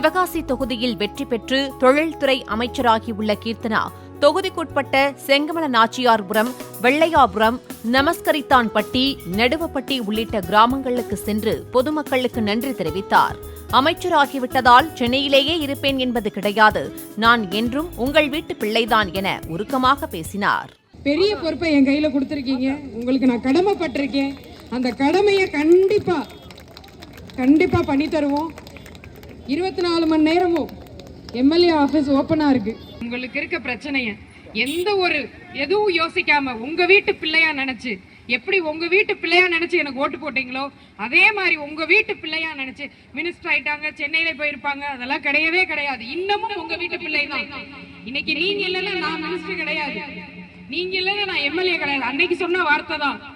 சிவகாசி தொகுதியில் வெற்றி பெற்று தொழில்துறை அமைச்சராகியுள்ள கீர்த்தனா தொகுதிக்குட்பட்ட செங்கமல நாச்சியார்புரம், வெள்ளையாபுரம், நமஸ்கரித்தான்பட்டி, நெடுவப்பட்டி உள்ளிட்ட கிராமங்களுக்கு சென்று பொதுமக்களுக்கு நன்றி தெரிவித்தார். அமைச்சராகிவிட்டதால் சென்னையிலேயே இருப்பேன் என்பது கிடையாது, நான் என்றும் உங்கள் வீட்டு பிள்ளைதான் என உருக்கமாக பேசினார். பெரிய பொறுப்பை என் கையில கொடுத்திருக்கீங்க, உங்களுக்கு நான் கடமைப்பட்டிருக்கேன். அந்த கடமையை கண்டிப்பா பண்ணி தருவோம். 24 மணி நேரமும் எம்எல்ஏ ஆபீஸ் ஓபனா இருக்கு. உங்களுக்கு இருக்க பிரச்சனைய எதுவும் யோசிக்காம உங்க வீட்டு பிள்ளையா நினைச்சு, எப்படி உங்க வீட்டு பிள்ளையா நினைச்சு எனக்கு ஓட்டு போட்டீங்களோ அதே மாதிரி உங்க வீட்டு பிள்ளையா நினைச்சு மினிஸ்டர் ஆயிட்டாங்க, சென்னையில போயிருப்பாங்க, அதெல்லாம் கிடையவே கிடையாது. இன்னமும் உங்க வீட்டு பிள்ளை தான். இன்னைக்கு நீங்க இல்லைன்னா நான் மினிஸ்டர் கிடையாது, நீங்க இல்லைன்னா நான் எம்எல்ஏ கிடையாது. அன்னைக்கு சொன்ன வார்த்தை தான்.